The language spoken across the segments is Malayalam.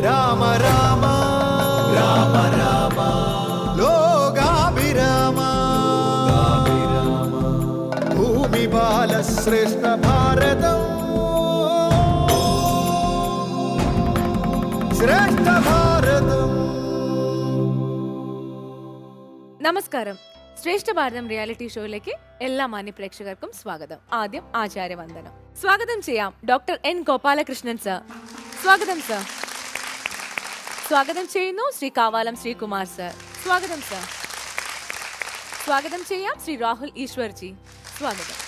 രാമ രാമ രാമ രാമ ലോകാഭിരാമ ഭൂമി ബാലശ്രേഷ്ഠ ഭാരതം ശ്രേഷ്ഠ ഭാരതം. നമസ്കാരം. ശ്രേഷ്ഠ ഭാരതം റിയാലിറ്റി ഷോയിലേക്ക് എല്ലാ മാന്യ പ്രേക്ഷകർക്കും സ്വാഗതം. ആദ്യം ആചാര്യവന്ദനം. സ്വാഗതം ചെയ്യാം ഡോക്ടർ എൻ ഗോപാലകൃഷ്ണൻ സർ. സ്വാഗതം സർ. സ്വാഗതം ചെയ്യുന്നു ശ്രീ കാവാലം ശ്രീകുമാർ സർ. സ്വാഗതം സർ. സ്വാഗതം ചെയ്യാം ശ്രീ രാഹുൽ ഈശ്വർജി. സ്വാഗതം.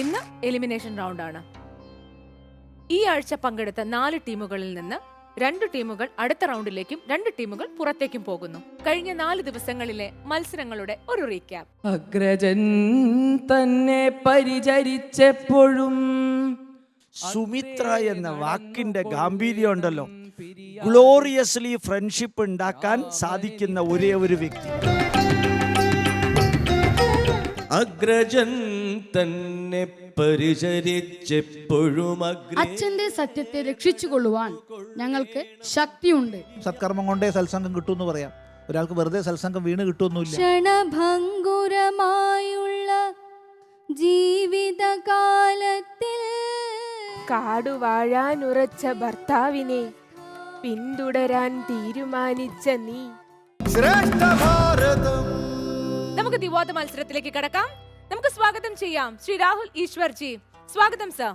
ഇന്ന് എലിമിനേഷൻ റൗണ്ടാണ്. ഈ ആഴ്ച പങ്കെടുത്ത 4 ടീമുകളിൽ നിന്ന് 2 ടീമുകൾ അടുത്ത റൗണ്ടിലേക്കും 2 ടീമുകൾ പുറത്തേക്കും പോകുന്നു. കഴിഞ്ഞ 4 ദിവസങ്ങളിലെ മത്സരങ്ങളുടെ ഒരു റീക്യാപ്പ്. അഗ്രജൻ തന്നെ പരിചരിച്ചെപ്പോഴും സുമിത്ര എന്ന വാക്കിന്റെ ഗാംഭീര്യം ഉണ്ടല്ലോ, ഗ്ലോറിയസ്ലി ഫ്രണ്ട്ഷിപ്പ് ഉണ്ടാക്കാൻ സാധിക്കുന്ന ഒരേ ഒരു വ്യക്തി. അഗ്രജൻ തന്നെ പരിചരിച്ചെപ്പോഴും അച്ഛന്റെ സത്യത്തെ രക്ഷിച്ചുകൊള്ളുവാൻ ഞങ്ങൾക്ക് ശക്തിയുണ്ട്. സത്കർമ്മം കൊണ്ടേ സത്സംഗം കിട്ടുമെന്ന് പറയാം. ഒരാൾക്ക് വെറുതെ സത്സംഗം വീണ് കിട്ടുമൊന്നുമില്ല. ക്ഷണഭംഗുരമായുള്ള ജീവിതകാലത്തിൽ കാടുവാഴാനുറച്ച ഭർത്താവിനെ പിന്തുടരാൻ തീരുമാനിച്ച നീ ശ്രേഷ്ഠ ഭാരതം. നമുക്ക് ദിവാദ മത്സരത്തിലേക്ക് കടക്കാം. നമുക്ക് സ്വാഗതം ചെയ്യാം ശ്രീ രാഹുൽ ഈശ്വർജി. സ്വാഗതം സർ.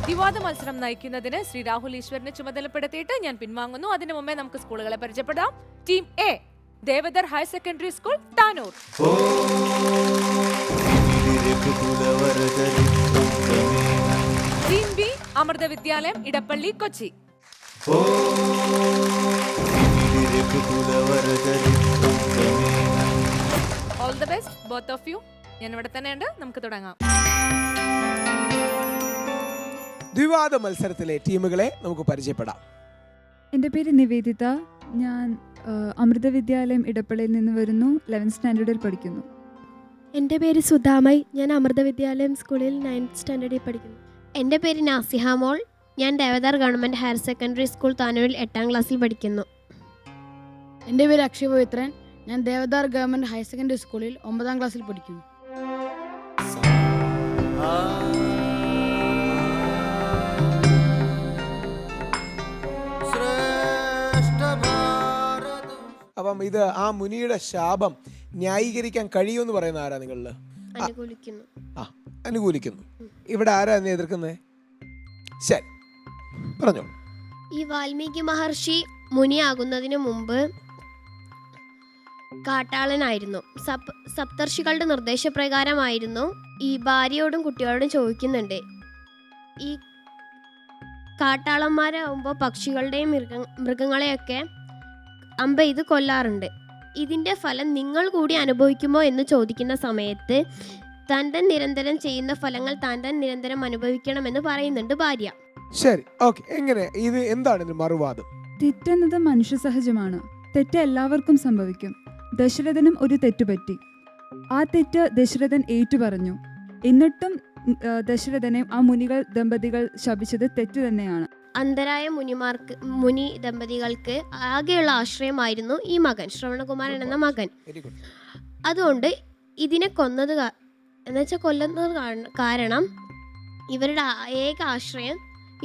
ദിവാദ മത്സരം നയിക്കുന്നതിന് ശ്രീ രാഹുൽ ഈശ്വറിനെ ചുമതലപ്പെടുത്തിയിട്ട് ഞാൻ പിൻവാങ്ങുന്നു. അതിനു മുമ്പേ നമുക്ക് സ്കൂളുകളെ പരിചയപ്പെടാം. Team A Devadhar higher secondary school Tanur. Team B Amrita Vidyalayam Edappally Kochi. All the best both of you. ഞാൻ ഇവിടെ തന്നെ ഉണ്ട്. നമുക്ക് തുടങ്ങാം. ദ്വിവാദ മത്സരത്തിലെ ടീമുകളെ നമുക്ക് പരിചയപ്പെടാം. എൻ്റെ പേര് നിവേദിത. ഞാൻ അമൃത വിദ്യാലയം ഇടപ്പള്ളിയിൽ നിന്ന് വരുന്നു. 11th സ്റ്റാൻഡേർഡിൽ പഠിക്കുന്നു. എൻ്റെ പേര് സുധാമൈ. ഞാൻ അമൃത വിദ്യാലയം സ്കൂളിൽ 9th സ്റ്റാൻഡേർഡിൽ പഠിക്കുന്നു. എൻ്റെ പേര് നാസിഹ മോൾ. ഞാൻ Devadhar government higher secondary school താനൂരിൽ 8ാം ക്ലാസ്സിൽ പഠിക്കുന്നു. എൻ്റെ പേര് അക്ഷയ് പവിത്രൻ. ഞാൻ ദേവദാർ ഗവൺമെന്റ് ഹയർ സെക്കൻഡറി സ്കൂളിൽ 9ാം ക്ലാസ്സിൽ പഠിക്കുന്നു. അപ്പം ഇത് ആ മുനിയുടെ ശാപം ന്യായീകരിക്കാൻ കഴിയുമെന്ന് പറയുന്ന ആരാ നിങ്ങളിൽ? അനുകൂലിക്കുന്നു. ഇവിടെ ആരാ എന്നെ എതിർക്കുന്നത്? ശരി, പറഞ്ഞോ. ഈ വാൽമീകി മഹർഷി മുനിയാകുന്നതിന് മുമ്പ് കാട്ടാളനായിരുന്നു. സപ്തർഷികളുടെ നിർദ്ദേശപ്രകാരമായിരുന്നു. ഈ ഭാര്യയോടും കുട്ടികളോടും ചോദിക്കുന്നുണ്ട്, ഈ കാട്ടാളന്മാരാകുമ്പോൾ പക്ഷികളുടെയും മൃഗങ്ങളെയൊക്കെ അമ്പ ഇത് കൊല്ലാറുണ്ട്. ഇതിൻ്റെ ഫലം നിങ്ങൾ കൂടി അനുഭവിക്കുമോ എന്ന് ചോദിക്കുന്ന സമയത്ത് താൻ നിരന്തരം ചെയ്യുന്ന ഫലങ്ങൾ താൻ നിരന്തരം അനുഭവിക്കണമെന്ന് പറയുന്നുണ്ട് ഭാര്യ. ശരി, ഓക്കെ. എങ്ങനെ ഇത് എന്താണ് ഇതിന് മറുവാദം? തെറ്റെന്നത് മനുഷ്യ സഹജമാണ്. തെറ്റ് എല്ലാവർക്കും സംഭവിക്കും. ദശരഥനും ഒരു തെറ്റുപറ്റി. ആ തെറ്റ് ദശരഥൻ ഏറ്റുപറഞ്ഞു. എന്നിട്ടും ദശരഥനെ ആ മുനികൾ ദമ്പതികൾ ശപിച്ചത് തെറ്റ് തന്നെയാണ്. അന്ധരായ മുനി ദമ്പതികൾക്ക് ആകെയുള്ള ആശ്രയമായിരുന്നു ഈ മകൻ, ശ്രവണകുമാരൻ എന്ന മകൻ. അതുകൊണ്ട് ഇതിനെ കൊല്ലുന്നത് കാരണം ഇവരുടെ ഏക ആശ്രയം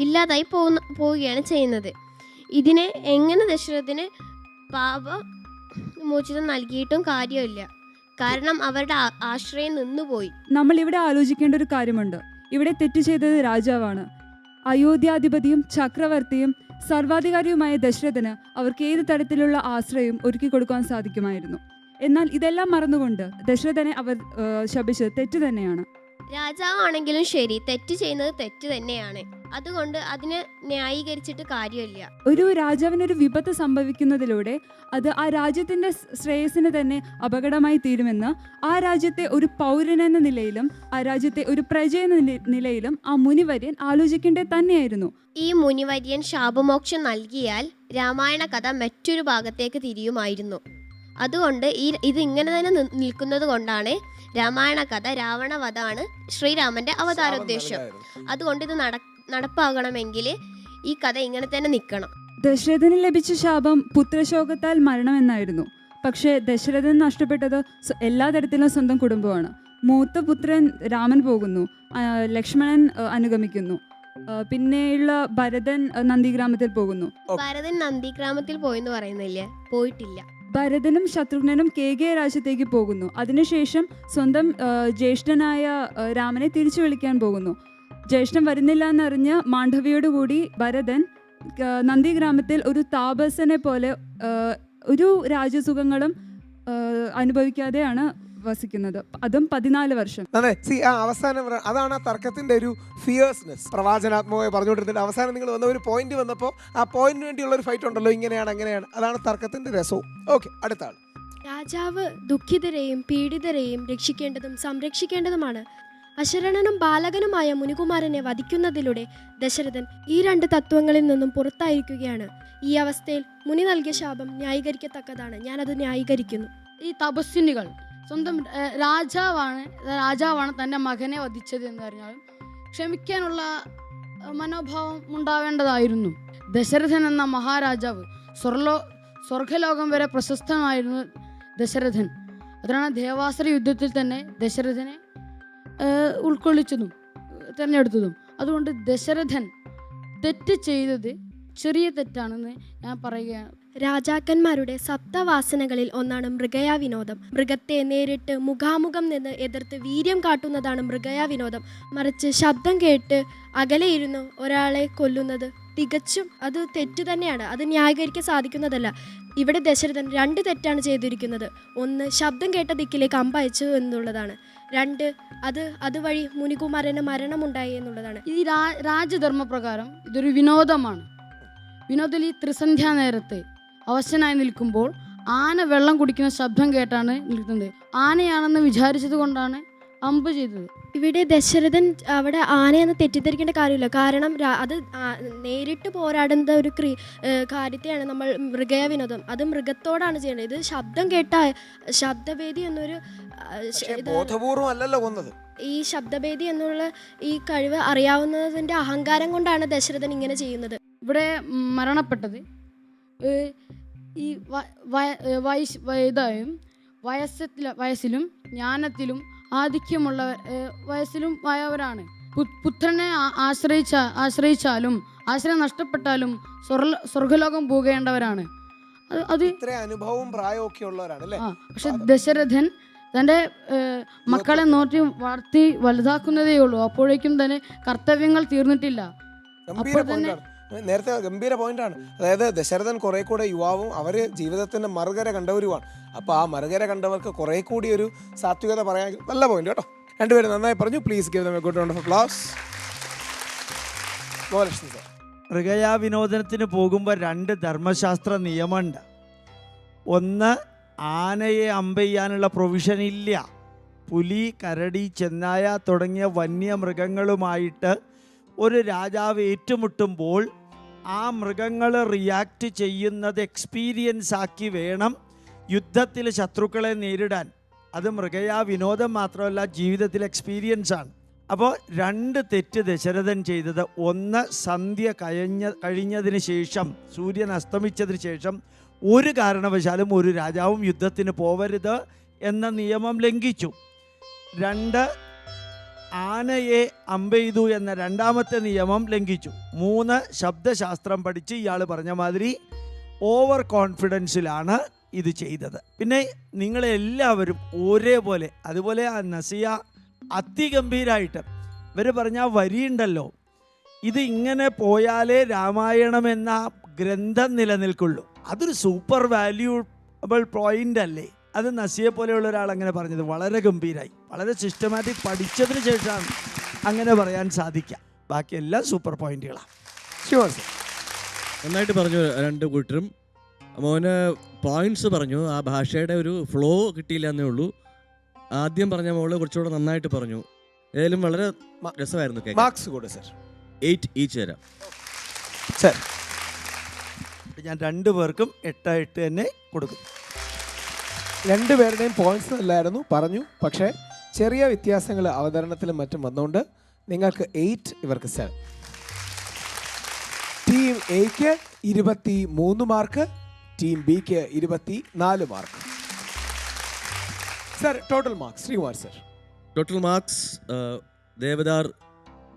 ഇല്ലാതായി പോവുകയാണ് ചെയ്യുന്നത്. ഇതിനെ എങ്ങനെ ദശരഥന് പാപമോചനം നൽകിയിട്ടും കാര്യമില്ല, കാരണം അവരുടെ ആശ്രയം നിന്നുപോയി. നമ്മൾ ഇവിടെ ആലോചിക്കേണ്ട ഒരു കാര്യമുണ്ട്. ഇവിടെ തെറ്റ് ചെയ്തത് രാജാവാണ്. അയോധ്യാധിപതിയും ചക്രവർത്തിയും സർവാധികാരിയുമായ ദശരഥന് അവർക്ക് ഏത് തരത്തിലുള്ള ആശ്രയവും ഒരുക്കി കൊടുക്കാൻ സാധിക്കുമായിരുന്നു. എന്നാൽ ഇതെല്ലാം മറന്നുകൊണ്ട് ദശരഥനെ അവർ ശപിച്ചത് തെറ്റ് തന്നെയാണ്. രാജാവാണെങ്കിലും ശരി, തെറ്റ് ചെയ്യുന്നത് തെറ്റ് തന്നെയാണ്. അതുകൊണ്ട് അതിനെ ന്യായീകരിച്ചിട്ട് കാര്യമില്ല. ഒരു രാജാവിനൊരു വിപത്ത് സംഭവിക്കുന്നതിലൂടെ അത് ആ രാജ്യത്തിന്റെ ശ്രേയസ്സിന് തന്നെ അപകടമായി തീരുമെന്ന് ആ രാജ്യത്തെ ഒരു പൗരനെന്ന നിലയിലും ആ രാജ്യത്തെ ഒരു പ്രജ എന്ന നിലയിലും ആ മുനിവര്യൻ ആലോചിക്കേണ്ടത് തന്നെയായിരുന്നു. ഈ മുനിവര്യൻ ശാപമോക്ഷം നൽകിയാൽ രാമായണ കഥ മറ്റൊരു ഭാഗത്തേക്ക് തിരിയുമായിരുന്നു. അതുകൊണ്ട് ഇത് ഇങ്ങനെ തന്നെ നിൽക്കുന്നത് കൊണ്ടാണ് രാമായണ കഥ രാവണവധാണ് ശ്രീരാമന്റെ അവതാരോദ്ദേശം. അതുകൊണ്ട് ഇത് നടപ്പാകണമെങ്കിൽ ഈ കഥ ഇങ്ങനെ തന്നെ നിൽക്കണം. ദശരഥന് ലഭിച്ച ശാപം പുത്രശോകത്താൽ മരണമെന്നായിരുന്നു. പക്ഷേ ദശരഥൻ നഷ്ടപ്പെട്ടത് എല്ലാ തരത്തിലും സ്വന്തം കുടുംബമാണ്. മൂത്ത പുത്രൻ രാമൻ പോകുന്നു, ലക്ഷ്മണൻ അനുഗമിക്കുന്നു, പിന്നെയുള്ള ഭരതൻ നന്ദിഗ്രാമത്തിൽ പോകുന്നു. ഭരതൻ നന്ദിഗ്രാമത്തിൽ പോയെന്ന് പറയുന്നില്ലേ? പോയിട്ടില്ല. ഭരതനും ശത്രുഘ്നനും കേകയ രാജ്യത്തേക്ക് പോകുന്നു. അതിനുശേഷം സ്വന്തം ജ്യേഷ്ഠനായ രാമനെ തിരിച്ചു വിളിക്കാൻ പോകുന്നു. ജ്യേഷ്ഠൻ വരുന്നില്ല എന്നറിഞ്ഞ് മാണ്ഡവിയോടുകൂടി ഭരതൻ നന്ദിഗ്രാമത്തിൽ ഒരു താപസനെ പോലെ ഒരു രാജ്യസുഖങ്ങളും അനുഭവിക്കാതെയാണ് വസിക്കുന്നത്. അതും 14 വർഷം. അവസാനം അതാണ് ആ തർക്കത്തിന്റെ ഒരു ഫിയേഴ്സ്നെസ്. പ്രവാചനാത്മകമായി പറഞ്ഞുകൊണ്ടിരുന്നിട്ട് അവസാനം നിങ്ങൾ വന്ന ഒരു പോയിന്റ് വന്നപ്പോൾ ആ പോയിന്റിന് വേണ്ടിയുള്ള ഒരു ഫൈറ്റ് ഉണ്ടല്ലോ, ഇങ്ങനെയാണ് അങ്ങനെയാണ്, അതാണ് തർക്കത്തിന്റെ രസവും. ഓക്കെ, അടുത്ത ആൾ. രാജാവ് ദുഃഖിതരെയും പീഡിതരെയും രക്ഷിക്കേണ്ടതും സംരക്ഷിക്കേണ്ടതുമാണ്. അശരണനും ബാലകനുമായ മുനികുമാരനെ വധിക്കുന്നതിലൂടെ ദശരഥൻ ഈ 2 തത്വങ്ങളിൽ നിന്നും പുറത്തായിരിക്കുകയാണ്. ഈ അവസ്ഥയിൽ മുനി നൽകിയ ശാപം ന്യായീകരിക്കത്തക്കതാണ്. ഞാനത് ന്യായീകരിക്കുന്നു. ഈ തപസ്വിനികൾ സ്വന്തം രാജാവാണ് തൻ്റെ മകനെ വധിച്ചത് എന്ന് പറഞ്ഞാലും ക്ഷമിക്കാനുള്ള മനോഭാവം ഉണ്ടാവേണ്ടതായിരുന്നു. ദശരഥൻ എന്ന മഹാരാജാവ് സ്വർഗലോകം വരെ പ്രശസ്തമായിരുന്നു ദശരഥൻ. അതാണ് ദേവാസുര യുദ്ധത്തിൽ തന്നെ ദശരഥനെ ഉൾക്കൊള്ളിച്ചതും തിരഞ്ഞെടുത്തതും. അതുകൊണ്ട് ദശരഥൻ തെറ്റ് ചെയ്തത് ചെറിയ തെറ്റാണെന്ന് ഞാൻ പറയുകയാണ്. രാജാക്കന്മാരുടെ സപ്തവാസനകളിൽ ഒന്നാണ് മൃഗയാ വിനോദം. മൃഗത്തെ നേരിട്ട് മുഖാമുഖം നിന്ന് എതിർത്ത് വീര്യം കാട്ടുന്നതാണ് മൃഗയാ വിനോദം. മറിച്ച് ശബ്ദം കേട്ട് അകലെ ഇരുന്ന് ഒരാളെ കൊല്ലുന്നത് തികച്ചും അത് തെറ്റു തന്നെയാണ്. അത് ന്യായീകരിക്കാൻ സാധിക്കുന്നതല്ല. ഇവിടെ ദശരഥൻ 2 തെറ്റാണ് ചെയ്തിരിക്കുന്നത്. 1, ശബ്ദം കേട്ട ദിക്കിലേക്ക് അമ്പയച്ചു എന്നുള്ളതാണ്. 2, അതുവഴി മുനികുമാരന് മരണമുണ്ടായി എന്നുള്ളതാണ്. ഈ രാജധർമ്മപ്രകാരം ഇതൊരു വിനോദമാണ്. വിനോദത്തിൽ ഈ ത്രിസന്ധ്യാ നേരത്ത് അവശനായി നിൽക്കുമ്പോൾ ആന വെള്ളം കുടിക്കുന്ന ശബ്ദം കേട്ടാണ് നിൽക്കുന്നത്. ആനയാണെന്ന് വിചാരിച്ചത് കൊണ്ടാണ് അമ്പ് ചെയ്തത്. ഇവിടെ ദശരഥൻ അവിടെ ആനയെന്ന് തെറ്റിദ്ധരിക്കേണ്ട കാര്യമില്ല. കാരണം അത് നേരിട്ട് പോരാടുന്ന ഒരു കാര്യത്തെയാണ് നമ്മൾ മൃഗയ വിനോദം. അത് മൃഗത്തോടാണ് ചെയ്യേണ്ടത്. ഇത് ശബ്ദം കേട്ട ശബ്ദഭേദി എന്നൊരു ഈ ശബ്ദഭേദി എന്നുള്ള ഈ കഴിവ് അറിയാവുന്നതിൻ്റെ അഹങ്കാരം കൊണ്ടാണ് ദശരഥൻ ഇങ്ങനെ ചെയ്യുന്നത്. ഇവിടെ മരണപ്പെട്ടത് ഈ വയസ്സിലും ജ്ഞാനത്തിലും വയസ്സിലും ആയവരാണ്. പുത്രനെ ആശ്രയിച്ചാലും ആശ്രയം നഷ്ടപ്പെട്ടാലും സ്വർഗലോകം പോകേണ്ടവരാണ്. അത് അനുഭവവും പ്രായമൊക്കെ ഉള്ളവരാണ്. പക്ഷെ ദശരഥൻ തൻ്റെ മക്കളെ നോക്കി വളർത്തി വലുതാക്കുന്നതേ ഉള്ളൂ. അപ്പോഴേക്കും തന്നെ കർത്തവ്യങ്ങൾ തീർന്നിട്ടില്ല. അപ്പോൾ തന്നെ നേരത്തെ ഗംഭീര പോയിന്റാണ്. അതായത് ദശരഥൻ കുറെ കൂടെ യുവാവും അവര് ജീവിതത്തിന്റെ മറുകര കണ്ടവരുമാണ്. അപ്പൊ ആ മറുകര കണ്ടവർക്ക് കുറെ കൂടി ഒരു സാത്വികത പറയാൻ നല്ല പോയിന്റ് കേട്ടോ. രണ്ടുപേരും നന്നായി പറഞ്ഞു. Please give them a good round of applause. മൃഗയാ വിനോദനത്തിന് പോകുമ്പോൾ 2 ധർമ്മശാസ്ത്ര നിയമമുണ്ട്. 1, ആനയെ അമ്പെയ്യാനുള്ള പ്രൊവിഷൻ ഇല്ല. പുലി, കരടി, ചെന്നായ തുടങ്ങിയ വന്യമൃഗങ്ങളുമായിട്ട് ഒരു രാജാവ് ഏറ്റുമുട്ടുമ്പോൾ ആ മൃഗങ്ങൾ റിയാക്ട് ചെയ്യുന്നത് എക്സ്പീരിയൻസ് ആക്കി വേണം യുദ്ധത്തിൽ ശത്രുക്കളെ നേരിടാൻ. അത് മൃഗയാ വിനോദം മാത്രമല്ല, ജീവിതത്തിൽ എക്സ്പീരിയൻസ് ആണ്. അപ്പോൾ 2 തെറ്റ് ദശരഥൻ ചെയ്തത്. 1, സന്ധ്യ കഴിഞ്ഞതിന് ശേഷം, സൂര്യൻ അസ്തമിച്ചതിന് ശേഷം ഒരു കാരണവശാലും ഒരു രാജാവും യുദ്ധത്തിന് പോവരുത് എന്ന നിയമം ലംഘിച്ചു. 2, ആനയെ അമ്പെയ്തു എന്ന 2ാമത്തെ നിയമം ലംഘിച്ചു. 3, ശബ്ദശാസ്ത്രം പഠിച്ച് ഇയാൾ പറഞ്ഞ മാതിരി ഓവർ കോൺഫിഡൻസിലാണ് ഇത് ചെയ്തത്. പിന്നെ നിങ്ങളെല്ലാവരും ഒരേപോലെ, അതുപോലെ ആ നസിയ അതിഗംഭീരമായിട്ട് ഇവർ പറഞ്ഞ വരിയുണ്ടല്ലോ, ഇത് ഇങ്ങനെ പോയാലേ രാമായണം എന്ന ഗ്രന്ഥം നിലനിൽക്കുള്ളൂ. അതൊരു സൂപ്പർ വാല്യൂബിൾ പോയിന്റ് അല്ലേ? അത് നസിയെ പോലെയുള്ള ഒരാൾ അങ്ങനെ പറഞ്ഞത് വളരെ ഗംഭീരമായി, വളരെ സിസ്റ്റമാറ്റിക് പഠിച്ചതിന് ശേഷമാണ് അങ്ങനെ പറയാൻ സാധിക്കുക. ബാക്കിയെല്ലാം സൂപ്പർ പോയിന്റുകളാണ്. നന്നായിട്ട് പറഞ്ഞു 2 കൂട്ടരും. മോന് പോയിന്റ്സ് പറഞ്ഞു, ആ ഭാഷയുടെ ഒരു ഫ്ലോ കിട്ടിയില്ല എന്നേ ഉള്ളൂ. ആദ്യം പറഞ്ഞ മോള് കുറച്ചുകൂടെ നന്നായിട്ട് പറഞ്ഞു. ഏതായാലും വളരെ രസമായിരുന്നു. മാർക്സ് കൂടെ സർ 8 ഈച്ച് തരാം സർ. ഞാൻ 2 പേർക്കും 8 തന്നെ കൊടുക്കും. രണ്ടുപേരുടെയും പോയിന്റ്സ് നല്ലായിരുന്നു, പറഞ്ഞു. പക്ഷേ ചെറിയ വ്യത്യാസങ്ങൾ അവതരണത്തിലും മറ്റും വന്നുകൊണ്ട് നിങ്ങൾക്ക് 8, ഇവർക്ക് 7. ടീം എക്ക് 23 മാർക്ക്, ടീം ബിക്ക് 24 mark. Sir, total marks Sreekumar sir. Total marks Devadhar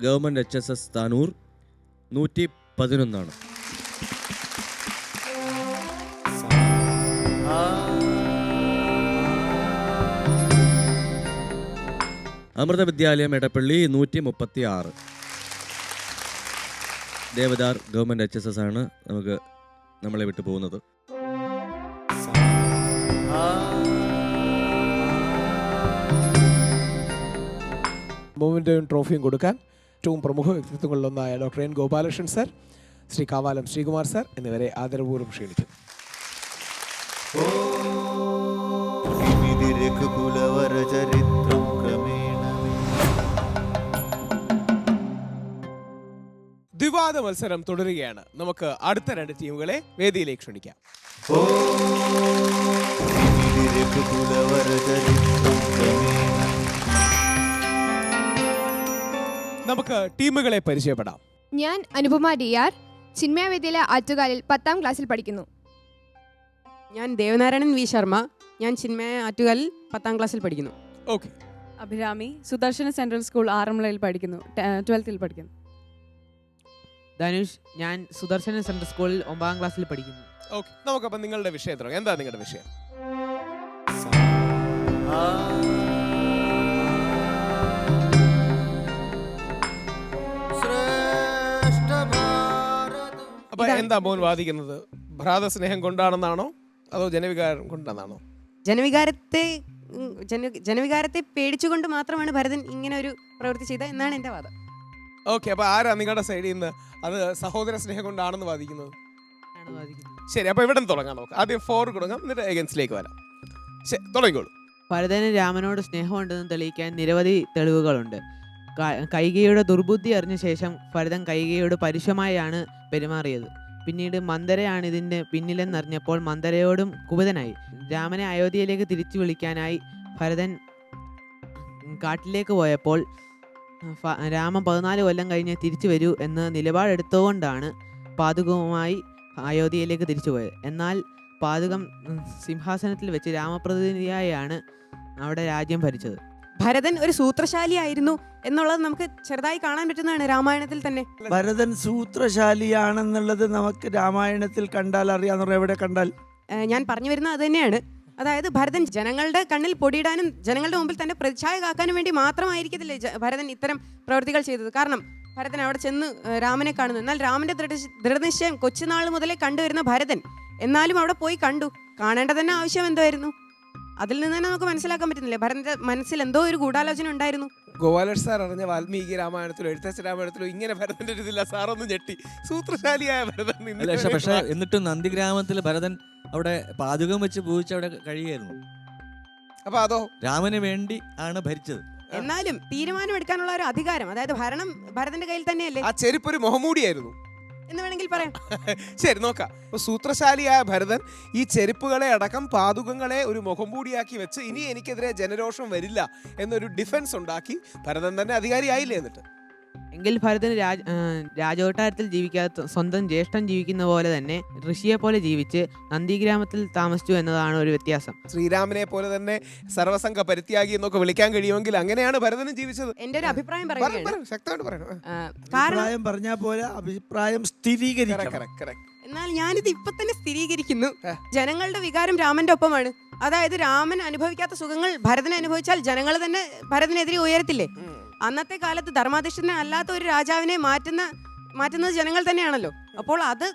government HSS Tanur 111. Amrita Vidyalayam Edappally 136. Devadar government HSS ആണ് നമ്മളെ വിട്ടു പോകുന്നത്. മൂവിൻ്റെയും ട്രോഫിയും കൊടുക്കാൻ ഏറ്റവും പ്രമുഖ വ്യക്തിത്വങ്ങളിലൊന്നായ doctor N Gopalakrishnan sir, Shri Kavalam Sreekumar sir എന്നിവരെ ആദരപൂർവ്വം ക്ഷണിക്കും. ചരിത്രം ക്രമേണ ദ്വിവാദ മത്സരം തുടരുകയാണ്. നമുക്ക് അടുത്ത 2 ടീമുകളെ വേദിയിലേക്ക് ക്ഷണിക്കാം. നമുക്ക് ടീമുകളെ പരിചയപ്പെടാം. ഞാൻ അനുപമ DR, ചിന്മയവേദിയിലെ ആറ്റുകാലിൽ 10ാം ക്ലാസ്സിൽ പഠിക്കുന്നു. ഞാൻ ദേവനാരായണൻ V ശർമ്മ, ഞാൻ ചിന്മയ ആറ്റുകാലിൽ 10ാം ക്ലാസ്സിൽ പഠിക്കുന്നു. Okay. Abhirami, Sudarshana central school ആറന്മുളയിൽ പഠിക്കുന്നു, 12th പഠിക്കുന്നു. ധനുഷ്, ഞാൻ സുദർശന സെൻട്രൽ സ്കൂളിൽ 9ാം ക്ലാസ്സിൽ പഠിക്കുന്നു. ഓക്കെ, നമുക്കപ്പം നിങ്ങളുടെ വിഷയം തുടങ്ങാം. എന്താ നിങ്ങളുടെ വിഷയം? അപ്പൊ എന്താ മോൻ വാദിക്കുന്നത്? ഭ്രാതസ്നേഹം കൊണ്ടാണെന്നാണോ അതോ ജനവികാരം കൊണ്ടാണെന്നാണോ? ജനവികാരത്തെ പേടിച്ചുകൊണ്ട് മാത്രമാണ് ഭരതൻ ഇങ്ങനെ ഒരു പ്രവൃത്തി ചെയ്തത് എന്നാണ് എൻ്റെ വാദം. ഓക്കെ, അപ്പൊ ആരാ നിങ്ങളുടെ സൈഡിൽ നിന്ന് അത് സഹോദര സ്നേഹം കൊണ്ടാണെന്ന് വാദിക്കുന്നത്? ശരി, അപ്പൊ ഇവിടെ നിന്ന് തുടങ്ങാൻ നോക്കാം. ആദ്യം 4 കൊടുക്കാം, എന്നിട്ട് എഗൻസ്റ്റിലേക്ക് വരാം. ശരി, തുടങ്ങിക്കോളൂ. ഭരതന് രാമനോട് സ്നേഹമുണ്ടെന്ന് തെളിയിക്കാൻ നിരവധി തെളിവുകളുണ്ട്. കൈകയുടെ ദുർബുദ്ധി അറിഞ്ഞ ശേഷം ഭരതൻ കൈകയോട് പരുഷമായാണ് പെരുമാറിയത്. പിന്നീട് മന്ദരയാണ് ഇതിൻ്റെ പിന്നിലെന്നറിഞ്ഞപ്പോൾ മന്ദരയോടും കുപിതനായി. രാമനെ അയോധ്യയിലേക്ക് തിരിച്ചു വിളിക്കാനായി ഭരതൻ കാട്ടിലേക്ക് പോയപ്പോൾ രാമൻ 14 കൊല്ലം കഴിഞ്ഞ് തിരിച്ചു വരൂ എന്ന് നിലപാടെടുത്തുകൊണ്ടാണ് പാതുകവുമായി അയോധ്യയിലേക്ക് തിരിച്ചുപോയത്. എന്നാൽ പാതുകം സിംഹാസനത്തിൽ വെച്ച് രാമപ്രതിനിധിയായാണ് അവിടെ രാജ്യം ഭരിച്ചത്. ഭരതൻ ഒരു സൂത്രശാലിയായിരുന്നു എന്നുള്ളത് നമുക്ക് ചെറുതായി കാണാൻ പറ്റുന്നതാണ് രാമായണത്തിൽ തന്നെ. ഭരതൻ സൂത്രശാലിയാണെന്നുള്ളത് നമുക്ക് രാമായണത്തിൽ കണ്ടാൽ അറിയാവുന്ന എവിടെ കണ്ടാൽ ഞാൻ പറഞ്ഞു വരുന്നത് അത് തന്നെയാണ്. അതായത് ഭരതൻ ജനങ്ങളുടെ കണ്ണിൽ പൊടിയിടാനും ജനങ്ങളുടെ മുമ്പിൽ തന്നെ പ്രതിച്ഛായ കാക്കാനും വേണ്ടി മാത്രമായിരിക്കത്തില്ലേ ഭരതൻ ഇത്തരം പ്രവൃത്തികൾ ചെയ്തത്. കാരണം ഭരതൻ അവിടെ ചെന്ന് രാമനെ കാണുന്നു. എന്നാൽ രാമന്റെ ദൃഢനിശ്ചയം കൊച്ചുനാൾ മുതലേ കണ്ടുവരുന്ന ഭരതൻ എന്നാലും അവിടെ പോയി കണ്ടു. കാണേണ്ട തന്നെ ആവശ്യം എന്തായിരുന്നു? അതിൽ നിന്ന് തന്നെ നമുക്ക് മനസ്സിലാക്കാൻ പറ്റുന്നില്ലേ ഭരതന്റെ മനസ്സിൽ എന്തോ ഒരു ഗൂഢാലോചന ഉണ്ടായിരുന്നു. ഗോപാലകൃഷ്ണൻ സാർ അറിഞ്ഞ വാൽമീകി രാമായണത്തിലോ എഴുത്തച്ഛ രാമായണത്തിലോ ഇങ്ങനെ ഭരതന്റെ ഒരു ഇതില്ല. സാറൊന്നും ഞെട്ടി. സൂത്രശാലിയായ ഭരതൻ. പക്ഷേ എന്നിട്ടും നന്ദിഗ്രാമത്തിൽ ഭരതൻ അവിടെ പാചകം വെച്ച് പൂജിച്ച് അവിടെ കഴിയുമായിരുന്നു. അപ്പൊ അതോ രാമന് വേണ്ടി ആണ് ഭരിച്ചത്. എന്നാലും തീരുമാനമെടുക്കാനുള്ള ഒരു അധികാരം, അതായത് ഭരണം ഭരതന്റെ കയ്യിൽ തന്നെയല്ലേ. ആ ചെരുപ്പൊരു മുഹമൂടിയായിരുന്നു എന്ന് വേണമെങ്കിൽ പറയാം. ശരി, നോക്കാം. അപ്പൊ സൂത്രശാലിയായ ഭരതൻ ഈ ചെരുപ്പുകളെ അടക്കം പാതുകങ്ങളെ ഒരു മുഖംമൂടിയാക്കി വെച്ച് ഇനി എനിക്കെതിരെ ജനരോഷം വരില്ല എന്നൊരു ഡിഫൻസ് ഉണ്ടാക്കി ഭരതൻ തന്നെ അധികാരിയായില്ലേ? എന്നിട്ട് എങ്കിൽ ഭരതന് രാജകൊട്ടാരത്തിൽ ജീവിക്കാത്ത സ്വന്തം ജ്യേഷ്ഠൻ ജീവിക്കുന്ന പോലെ തന്നെ ഋഷിയെ പോലെ ജീവിച്ച് നന്ദിഗ്രാമത്തിൽ താമസിച്ചു എന്നതാണ് ഒരു വ്യത്യാസം. ശ്രീരാമനെ പോലെ തന്നെ സർവസംഘ പരിത്യാഗി എന്നൊക്കെ വിളിക്കാൻ കഴിയുമെങ്കിൽ അങ്ങനെയാണ് ഭരതനും ജീവിച്ചത്. എന്റെ ഒരു അഭിപ്രായം ശക്തമായിട്ട് പറയണം. അഭിപ്രായം പറഞ്ഞാൽ പോലെ അഭിപ്രായം സ്ഥിരീകരിക്കണം. എന്നാൽ ഞാനിത് ഇപ്പൊ തന്നെ സ്ഥിരീകരിക്കുന്നു. ജനങ്ങളുടെ വികാരം രാമന്റെ ഒപ്പമാണ്. അതായത് രാമൻ അനുഭവിക്കാത്ത സുഖങ്ങൾ ഭരതൻ അനുഭവിച്ചാൽ ജനങ്ങൾ തന്നെ ഭരതനെതിരെ ഉയരത്തില്ലേ? അന്നത്തെ കാലത്ത് ധർമാധിഷ്ഠനെ അല്ലാത്ത ഒരു രാജാവിനെ മാറ്റുന്നത് ജനങ്ങൾ തന്നെയാണല്ലോ. അപ്പോൾ അത്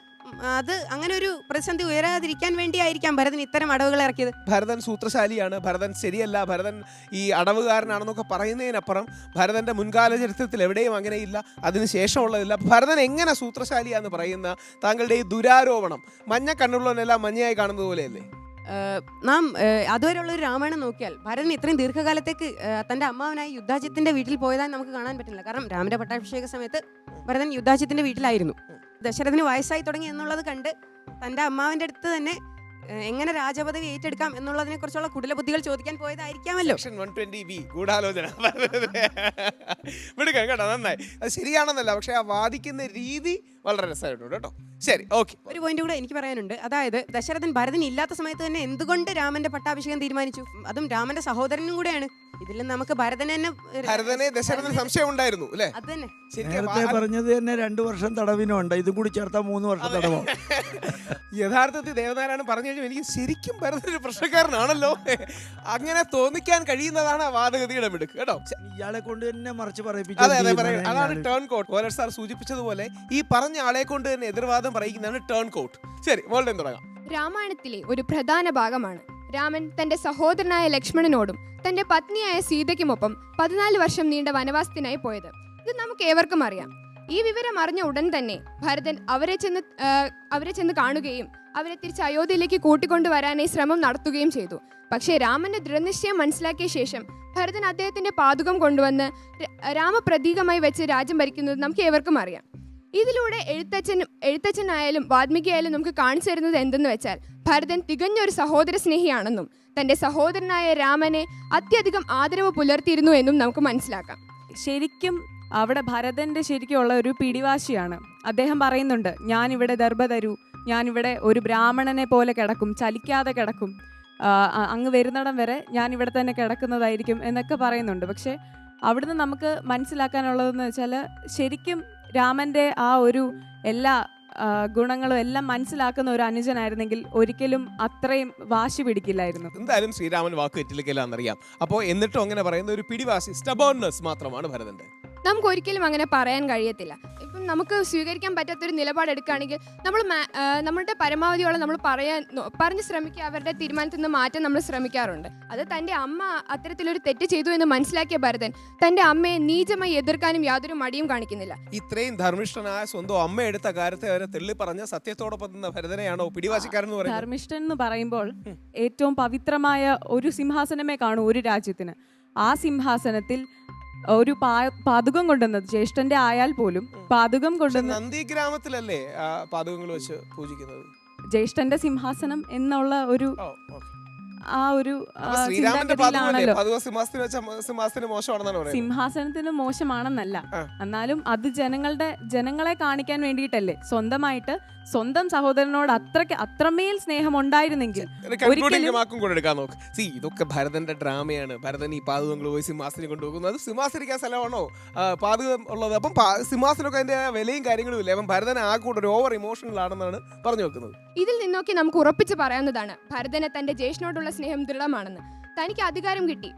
അങ്ങനെ ഒരു പ്രതിസന്ധി ഉയരാതിരിക്കാൻ വേണ്ടിയായിരിക്കാം ഭരതൻ ഇത്തരം അടവുകൾ ഇറക്കിയത്. ഭരതൻ സൂത്രശാലിയാണ്, ഭരതൻ ശരിയല്ല, ഭരതൻ ഈ അടവുകാരനാണെന്നൊക്കെ പറയുന്നതിനപ്പുറം ഭരതന്റെ മുൻകാല ചരിത്രത്തിൽ എവിടെയും അങ്ങനെയില്ല, അതിനുശേഷമുള്ളതില്ല. ഭരതൻ എങ്ങനെ സൂത്രശാലിയാന്ന് പറയുന്ന താങ്കളുടെ ഈ ദുരാരോപണം മഞ്ഞ കണ്ണുള്ളവനെല്ലാം മഞ്ഞയായി കാണുന്നത് പോലെയല്ലേ? നാം അതുവരെയുള്ള ഒരു രാമായണം നോക്കിയാൽ ഭരതൻ ഇത്രയും ദീർഘകാലത്തേക്ക് തന്റെ അമ്മാവനായി യുദ്ധാജിത്തിന്റെ വീട്ടിൽ പോയതായി നമുക്ക് കാണാൻ പറ്റില്ല. കാരണം രാമന്റെ പട്ടാഭിഷേക സമയത്ത് ഭരതൻ യുദ്ധാജിത്തിന്റെ വീട്ടിലായിരുന്നു. ദശരഥന് വയസ്സായി തുടങ്ങി എന്നുള്ളത് കണ്ട് തന്റെ അമ്മാവന്റെ അടുത്ത് തന്നെ എങ്ങനെ രാജപദവി ഏറ്റെടുക്കാം എന്നുള്ളതിനെ കുറിച്ചുള്ള കുടില ബുദ്ധികൾ ചോദിക്കാൻ പോയതായിരിക്കാമല്ലോ. സെക്ഷൻ 120B ഗൂഢാലോചന. വിടുക കേട്ടോ, നന്നായി. അത് ശരിയാണെന്നല്ല, പക്ഷെ ആ വാദിക്കുന്ന രീതി വളരെ രസമായിട്ടുണ്ട് കേട്ടോ. ശരി, ഓക്കെ. ഒരു പോയിന്റ് കൂടെ എനിക്ക് പറയാനുണ്ട്. അതായത് ദശരഥൻ ഭരതൻ ഇല്ലാത്ത സമയത്ത് തന്നെ എന്തുകൊണ്ട് രാമന്റെ പട്ടാഭിഷേകം തീരുമാനിച്ചു? അതും രാമന്റെ സഹോദരനും കൂടെയാണ്. ഇതിൽ നമുക്ക് ഭരതനെ ദശരഥന് സംശയം ഉണ്ടായിരുന്നു അല്ലേ? അത് തന്നെ നേരത്തെ പറഞ്ഞത് തന്നെ 2 വർഷം തടവിനുണ്ട്, ഇതും കൂടി ചേർത്താൽ 3 വർഷം തടവോ. യഥാർത്ഥത്തിൽ ദേവനാരായണൻ പറഞ്ഞു കഴിഞ്ഞാൽ എനിക്ക് ശരിക്കും ഭരതനൊരു പ്രശ്നക്കാരനാണല്ലോ, അങ്ങനെ തോന്നിക്കാൻ കഴിയുന്നതാണ് ആ വാദഗതിയുടെ മിടുക്ക് കേട്ടോ. ഇയാളെ കൊണ്ട് തന്നെ മറിച്ച് അതാണ് ടേൺ കോട്ട്. ഓലർ സാർ സൂചിപ്പിച്ചതുപോലെ ഈ പറഞ്ഞ ആളെ കൊണ്ട് തന്നെ എതിർവാദം പറയിക്കുന്നതാണ് ടേൺ കോട്ട്. ശരി, മോളുടെ തുടങ്ങാം. രാമായണത്തിലെ ഒരു പ്രധാന ഭാഗമാണ് രാമൻ തന്റെ സഹോദരനായ ലക്ഷ്മണനോടും തന്റെ പത്നിയായ സീതയ്ക്കുമൊപ്പം 14 വർഷം നീണ്ട വനവാസത്തിനായി പോയത്. ഇത് നമുക്ക് ഏവർക്കും അറിയാം. ഈ വിവരം അറിഞ്ഞ ഉടൻ തന്നെ ഭരതൻ അവരെ ചെന്ന് കാണുകയും അവരെ തിരിച്ച് അയോധ്യയിലേക്ക് കൂട്ടിക്കൊണ്ടുവരാനായി ശ്രമം നടത്തുകയും ചെയ്തു. പക്ഷേ രാമന്റെ ദൃഢനിശ്ചയം മനസ്സിലാക്കിയ ശേഷം ഭരതൻ അദ്ദേഹത്തിന്റെ പാതുകം കൊണ്ടുവന്ന് രാമപ്രതീകമായി വെച്ച് രാജ്യം ഭരിക്കുന്നത് നമുക്ക് ഏവർക്കും അറിയാം. ഇതിലൂടെ എഴുത്തച്ഛനായാലും വാൽമീകിയായാലും നമുക്ക് കാണിച്ചു തരുന്നത് എന്തെന്ന് വെച്ചാൽ ഭരതൻ തികഞ്ഞൊരു സഹോദര സ്നേഹിയാണെന്നും തന്റെ സഹോദരനായ രാമനെ അത്യധികം ആദരവ് പുലർത്തിയിരുന്നു എന്നും നമുക്ക് മനസ്സിലാക്കാം. ശരിക്കും അവിടെ ഭരതന്റെ ശരിക്കുള്ള ഒരു പിടിവാശിയാണ്. അദ്ദേഹം പറയുന്നുണ്ട്, ഞാനിവിടെ ദർഭ തരൂ, ഞാനിവിടെ ഒരു ബ്രാഹ്മണനെ പോലെ കിടക്കും, ചലിക്കാതെ കിടക്കും, അങ്ങ് വരുന്നിടം വരെ ഞാൻ ഇവിടെ തന്നെ കിടക്കുന്നതായിരിക്കും എന്നൊക്കെ പറയുന്നുണ്ട്. പക്ഷെ അവിടുന്ന് നമുക്ക് മനസ്സിലാക്കാനുള്ളതെന്ന് വെച്ചാൽ ശരിക്കും രാമന്റെ ആ ഒരു എല്ലാ ഗുണങ്ങളും എല്ലാം മനസ്സിലാക്കുന്ന ഒരു അനുജനായിരുന്നെങ്കിൽ ഒരിക്കലും അത്രയും വാശി പിടിക്കില്ലായിരുന്നു. എന്തായാലും ശ്രീരാമൻ വാക്ക് തെറ്റിലേക്കല്ലാന്നറിയാം. അപ്പോൾ എന്നിട്ടും അങ്ങനെ പറയുന്ന ഒരു പിടിവാശി, സ്റ്റബേൺനെസ് മാത്രമാണ് ഭരതന്റെ. നമുക്ക് ഒരിക്കലും അങ്ങനെ പറയാൻ കഴിയത്തില്ല. ഇപ്പം നമുക്ക് സ്വീകരിക്കാൻ പറ്റാത്തൊരു നിലപാടെടുക്കുകയാണെങ്കിൽ നമ്മളുടെ പരമാവധിയോളം നമ്മൾ പറഞ്ഞ് ശ്രമിക്കുക, അവരുടെ തീരുമാനത്തിൽ നിന്ന് മാറ്റാൻ നമ്മൾ ശ്രമിക്കാറുണ്ട്. അത് തൻ്റെ അമ്മ അത്തരത്തിലൊരു തെറ്റ് ചെയ്തു എന്ന് മനസ്സിലാക്കിയ ഭരതൻ തൻ്റെ അമ്മയെ നീചമായി എതിർക്കാനും യാതൊരു മടിയും കാണിക്കുന്നില്ല. ഇത്രയും ധർമ്മിഷ്ഠനായ സ്വന്തം അമ്മ എടുത്ത കാര്യത്തെ വരെ തെള്ളി പറഞ്ഞ സത്യത്തോടൊപ്പം നിന്ന ഭരതനെയാണോ പിടിവാശിക്കാരൻ എന്ന് പറയുന്നത്? ധർമ്മിഷ്ഠൻ എന്ന് പറയുമ്പോൾ ഏറ്റവും പവിത്രമായ ഒരു സിംഹാസനമേ കാണൂ ഒരു രാജ്യത്തിന്. ആ സിംഹാസനത്തിൽ ഒരു പാതുകം കൊണ്ടുവന്നത് ജ്യേഷ്ഠന്റെ ആയാൽ പോലും പാതുകം കൊണ്ടുവന്ന നന്ദിഗ്രാമത്തിലല്ലേ പാതുകങ്ങൾ വെച്ച് പൂജിക്കുന്നത്? ജ്യേഷ്ഠന്റെ സിംഹാസനം എന്നുള്ള ഒരു ആ ഒരു സിംഹാസനത്തിന് മോശമാണെന്നല്ല, എന്നാലും അത് ജനങ്ങളെ കാണിക്കാൻ വേണ്ടിയിട്ടല്ലേ. സ്വന്തമായിട്ട് സ്വന്തം സഹോദരനോട് അത്രമേൽ സ്നേഹം ഉണ്ടായിരുന്നെങ്കിൽ ഇതൊക്കെ ഭരതന്റെ ഡ്രാമയാണ്. ഭരതൻ ഈ പാതുകങ്ങൾ പോയി സിംഹാസനം കൊണ്ടുപോകുന്നത്, സിംഹാസനിക്കാൻ സ്ഥലമാണോ പാതുകം ഉള്ളത്? അപ്പം സിംഹാസനമൊക്കെ അതിന്റെ വിലയും കാര്യങ്ങളും ഇല്ല. അപ്പം ഭരതൻ ആ കൂടെ ഒരു ഓവർ ഇമോഷണൽ ആണെന്നാണ് പറഞ്ഞു വെക്കുന്നത്. ഇതിൽ നിന്നൊക്കെ നമുക്ക് ഉറപ്പിച്ച് പറയാവുന്നതാണ് ഭരതന് തന്റെ ജ്യേഷ്ഠനോടുള്ള സ്നേഹം ദൃഢമാണെന്ന്. തനിക്ക് അധികാരം കിട്ടി,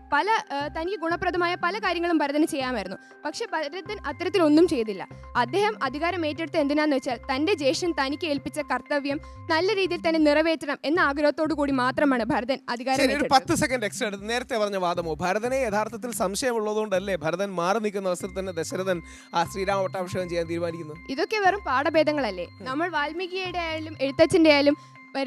തനിക്ക് ഗുണപ്രദമായ പല കാര്യങ്ങളും ഭരതന് ചെയ്യാമായിരുന്നു. പക്ഷെ ഭരതൻ അത്തരത്തിലൊന്നും ചെയ്തില്ല. അദ്ദേഹം അധികാരം ഏറ്റെടുത്ത് എന്തിനാന്ന് വെച്ചാൽ തന്റെ ജ്യേഷ്ഠൻ തനിക്ക് ഏൽപ്പിച്ച കർത്തവ്യം നല്ല രീതിയിൽ തന്നെ നിറവേറ്റണം എന്ന ആഗ്രഹത്തോടു കൂടി മാത്രമാണ് ഭരതൻ അധികാരം ഏറ്റെടുത്തത്. 10 സെക്കൻഡ് എക്സ്ട്രാ എടുത്ത് നേരത്തെ പറഞ്ഞ വാദമോ? ഭരതനെ യഥാർത്ഥത്തിൽ സംശയമുള്ളതുകൊണ്ടല്ലേ ഭരതൻ മാറി നിൽക്കുന്ന അവസരത്തിൽ തന്നെ ദശരഥൻ ആ ശ്രീരാമ പട്ടാഭിഷേകം ചെയ്യാൻ തീരുമാനിക്കുന്നത്? ഇതൊക്കെ വെറും പാഠഭേദങ്ങളല്ലേ? നമ്മൾ വാൽമീകിയുടെ ആയാലും എഴുത്തച്ഛന്റെ ആയാലും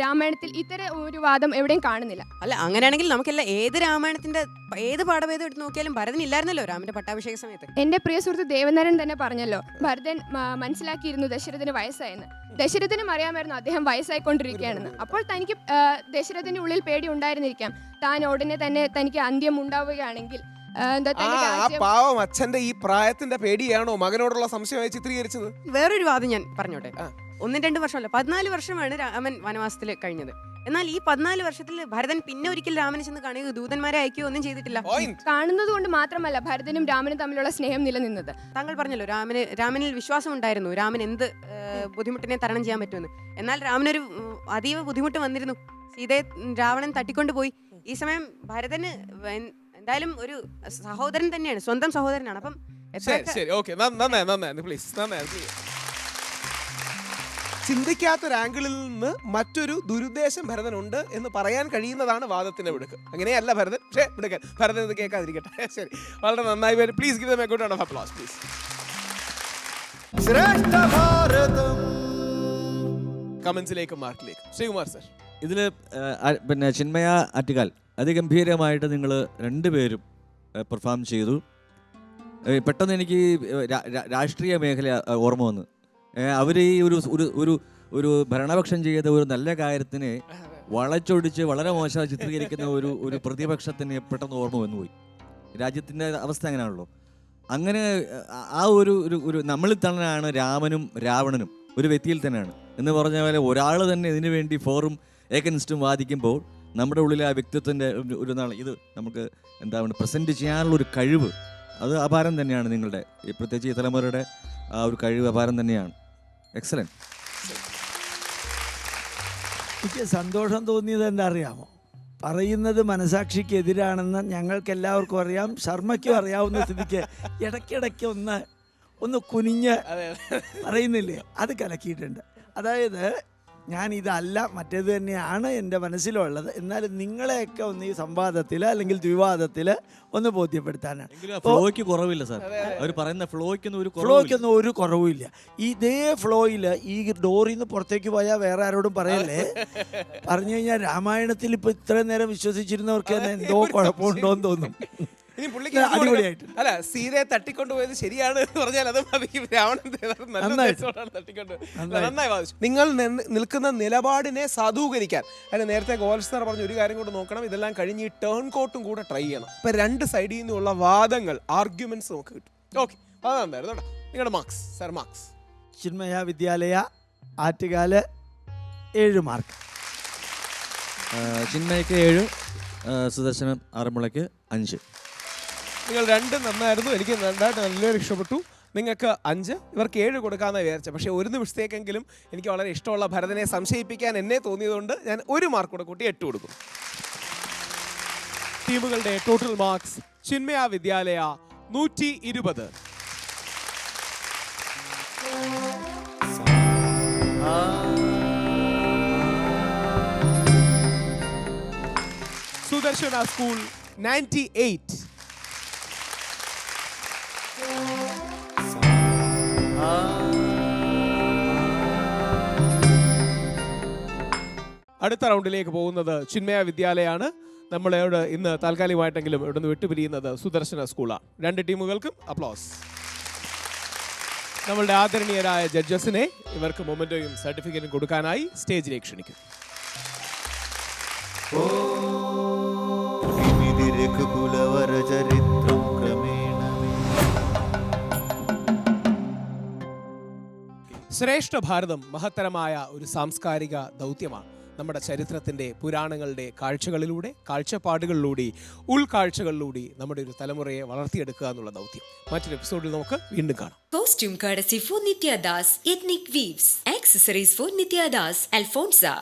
രാമായണത്തിൽ ഇത്തരം ഒരു വാദം എവിടെയും കാണുന്നില്ല. അല്ല, അങ്ങനെയാണെങ്കിൽ നമുക്കെല്ലാം ഏത് രാമായണത്തിന്റെ ഏത് പാഠഭേദം എടുത്ത് നോക്കിയാലും ഭരതൻ ഇല്ലായിരുന്നല്ലോ രാമന്റെ പട്ടാഭിഷേക സമയത്ത്. എന്റെ പ്രിയ സുഹൃത്ത് ദേവനാരായണൻ തന്നെ പറഞ്ഞല്ലോ, ഭരതൻ മനസ്സിലാക്കിയിരുന്നു ദശരഥന് വയസ്സായെന്ന്. ദശരഥനും അറിയാമായിരുന്നു അദ്ദേഹം വയസ്സായിക്കൊണ്ടിരിക്കുകയാണെന്ന്. അപ്പോൾ തനിക്ക് ദശരഥന്റെ ഉള്ളിൽ പേടി ഉണ്ടായിരുന്നിരിക്കാം, താൻ ഉടനെ തന്നെ തനിക്ക് അന്ത്യം ഉണ്ടാവുകയാണെങ്കിൽ പാവം അച്ഛന്റെ ഈ പ്രായത്തിന്റെ പേടിയാണോ മകനോടുള്ള സംശയമായി ചിത്രീകരിച്ചത്? വേറൊരു വാദം ഞാൻ പറഞ്ഞോട്ടെ. 1-2 വർഷമല്ല, 14 വർഷമാണ് രാമൻ വനവാസത്തിൽ കഴിഞ്ഞത്. എന്നാൽ ഈ 14 വർഷത്തിൽ ഭരതൻ പിന്നെ ഒരിക്കൽ രാമനെ ചെന്ന് കാണുകയോ ദൂതന്മാരെ അയക്കുകയോ ഒന്നും ചെയ്തിട്ടില്ല. കാണുന്നത് കൊണ്ട് മാത്രമല്ല ഭരതനും രാമനും തമ്മിലുള്ള സ്നേഹം നിലനിന്നത്. താങ്കൾ പറഞ്ഞല്ലോ രാമനിൽ വിശ്വാസം ഉണ്ടായിരുന്നു, രാമൻ എന്ത് ബുദ്ധിമുട്ടിനെ തരണം ചെയ്യാൻ പറ്റുമെന്ന്. എന്നാൽ രാമനൊരു അതീവ ബുദ്ധിമുട്ട് വന്നിരുന്നു. സീതയെ രാവണൻ തട്ടിക്കൊണ്ടുപോയി. ഈ സമയം ഭരതന് എന്തായാലും ഒരു സഹോദരൻ തന്നെയാണ്, സ്വന്തം സഹോദരനാണ്. അപ്പം ചിന്തിക്കാത്തൊരു ആംഗിളിൽ നിന്ന് മറ്റൊരു ദുരുദ്ദേശം ഭരതനുണ്ട് എന്ന് പറയാൻ കഴിയുന്നതാണ് വാദത്തിന്റെ മിടുക്ക്. അങ്ങനെയല്ല ഭരതൻ, പക്ഷേ മിടുക്കൻ. ഭരതൻ ഇത് കേൾക്കാതിരിക്കട്ടെ. ശരി, വളരെ നന്നായി വരും. Please give them a good round of applause please. Shreshtha Bharatam കമന്റ്സിലേക്ക് മാർക്കിലേക്ക് Sreekumar sir. ഇതിൽ പിന്നെ ചിന്മയ ആറ്റുകാൽ അതിഗംഭീരമായിട്ട് നിങ്ങൾ രണ്ടുപേരും പെർഫോം ചെയ്തു. പെട്ടെന്ന് എനിക്ക് രാഷ്ട്രീയ മേഖല ഓർമ്മ വന്നു. അവർ ഈ ഒരു ഭരണപക്ഷം ചെയ്ത ഒരു നല്ല കാര്യത്തിന് വളച്ചൊടിച്ച് വളരെ മോശമായി ചിത്രീകരിക്കുന്ന ഒരു പ്രതിപക്ഷത്തിന് പെട്ടെന്ന് ഓർമ്മ വന്നുപോയി. രാജ്യത്തിൻ്റെ അവസ്ഥ അങ്ങനെയാണല്ലോ. അങ്ങനെ ആ ഒരു നമ്മളിൽ തന്നെയാണ് രാമനും രാവണനും ഒരു വ്യക്തിയിൽ തന്നെയാണ് എന്ന് പറഞ്ഞ പോലെ ഒരാൾ തന്നെ ഇതിനു വേണ്ടി ഫോറും ഏകനിഷ്ഠും വാദിക്കുമ്പോൾ നമ്മുടെ ഉള്ളിലെ ആ വ്യക്തിത്വത്തിൻ്റെ ഒരു നാൾ ഇത് നമുക്ക് എന്താണ് പ്രസൻറ്റ് ചെയ്യാനുള്ള ഒരു കഴിവ്, അത് അപാരം തന്നെയാണ്. നിങ്ങളുടെ പ്രത്യേകിച്ച് ഈ തലമുറയുടെ ആ ഒരു കഴിവ് അപാരം തന്നെയാണ്. എക്സലൻറ്റ്. എനിക്ക് സന്തോഷം തോന്നിയത് എന്താ അറിയാമോ? പറയുന്നത് മനസാക്ഷിക്ക് എതിരാണെന്ന് ഞങ്ങൾക്ക് എല്ലാവർക്കും അറിയാം, ശർമ്മയ്ക്കും അറിയാവുന്ന സ്ഥിതിക്ക് ഇടയ്ക്കിടയ്ക്ക് ഒന്ന് കുനിഞ്ഞ് പറയുന്നില്ലേ, അത് കലക്കിയിട്ടുണ്ട്. അതായത് ഞാൻ ഇതല്ല മറ്റേത് തന്നെയാണ് എൻ്റെ മനസ്സിലുള്ളത്, എന്നാലും നിങ്ങളെയൊക്കെ ഒന്ന് ഈ സംവാദത്തിൽ അല്ലെങ്കിൽ ദ്വിവാദത്തിൽ ഒന്ന് ബോധ്യപ്പെടുത്താനാണ്. ഫ്ലോയ്ക്ക് കുറവില്ല സാർ, അവർ പറയുന്ന ഫ്ലോയ്ക്കൊന്നും ഒരു കുറവുമില്ല. ഇതേ ഫ്ലോയിൽ ഈ ഡോറിൽ നിന്ന് പുറത്തേക്ക് പോയാൽ വേറെ ആരോടും പറയല്ലേ. പറഞ്ഞു കഴിഞ്ഞാൽ രാമായണത്തിൽ ഇപ്പൊ ഇത്രയും നേരം വിശ്വസിച്ചിരുന്നവർക്ക് തന്നെ എന്തോ കുഴപ്പമുണ്ടോന്ന് തോന്നും. ഇനി പുള്ളിക്ക് അല്ല, സീതയെ തട്ടിക്കൊണ്ടുപോയത് ശരിയാണ് എന്ന് പറഞ്ഞാൽ അത് നന്നായി വാദിച്ചു. നിങ്ങൾ നിൽക്കുന്ന നിലപാടിനെ സാധൂകരിക്കാൻ, അല്ല നേരത്തെ ഗോൾസ് സാർ പറഞ്ഞ ഒരു കാര്യം കൂടെ നോക്കണം, ഇതെല്ലാം കഴിഞ്ഞ് ഈ ടേൺ കോട്ടും കൂടെ ട്രൈ ചെയ്യണം. ഇപ്പൊ രണ്ട് സൈഡിൽ നിന്നുള്ള വാദങ്ങൾ, ആർഗ്യുമെന്റ്സ് നമുക്ക് കിട്ടും. ഓക്കെ, അതെന്തായിരുന്നു കേട്ടോ നിങ്ങളുടെ മാർക്സ് സാർ? മാർക്സ് ചിന്മയ വിദ്യാലയ ആറ്റുകാല് 7 മാർക്ക്, ചിന്മയ്ക്ക് 7, സുദർശനം ആറന്മുളയ്ക്ക് 5. നിങ്ങൾ രണ്ടും നന്നായിരുന്നു, എനിക്ക് നല്ലൊരു ഇഷ്ടപ്പെട്ടു. നിങ്ങൾക്ക് 5, ഇവർക്ക് 7 കൊടുക്കാമെന്ന് വിചാരിച്ചത്. പക്ഷേ ഒരു നിമിഷത്തേക്കെങ്കിലും എനിക്ക് വളരെ ഇഷ്ടമുള്ള ഭരതനെ സംശയിപ്പിക്കാൻ എന്നെ തോന്നിയതുകൊണ്ട് ഞാൻ 1 മാർക്ക് കൂടെ കൂട്ടി 8 കൊടുക്കും. ടീമുകളുടെ ടോട്ടൽ മാർക്സ്: ചിന്മയ വിദ്യാലയ 120, സുദർശന സ്കൂൾ 98. അടുത്ത റൗണ്ടിലേക്ക് പോകുന്നത് ചിന്മയ വിദ്യാലയാണ്. നമ്മളോട് ഇന്ന് താൽക്കാലികമായിട്ടെങ്കിലും ഇവിടെ നിന്ന് വിട്ടുപിരിയുന്നത് സുദർശന സ്കൂളാണ്. 2 ടീമുകൾക്കും അപ്ലോസ്. നമ്മളുടെ ആദരണീയരായ ജഡ്ജസിനെ ഇവർക്ക് മൊമെന്റോയും സർട്ടിഫിക്കറ്റും കൊടുക്കാനായി സ്റ്റേജിലേക്ക് ക്ഷണിക്കും. രഘുകുലവരചരിത്രം ക്രമേണ. ശ്രേഷ്ഠ ഭാരതം മഹത്തരമായ ഒരു സാംസ്കാരിക ദൗത്യമാണ്. നമ്മുടെ ചരിത്രത്തിൻ്റെ, പുരാണങ്ങളുടെ കാഴ്ചകളിലൂടെ, കാഴ്ചപ്പാടുകളിലൂടെ, ഉൾക്കാഴ്ചകളിലൂടെ നമ്മുടെ ഒരു തലമുറയെ വളർത്തിയെടുക്കുക എന്നുള്ള ദൗത്യം. മറ്റൊരു എപ്പിസോഡിൽ നമുക്ക് വീണ്ടും കാണാം. Costume courtesy for Nitya Das, Ethnic Weaves, accessories for Nitya Das, Alfonsa.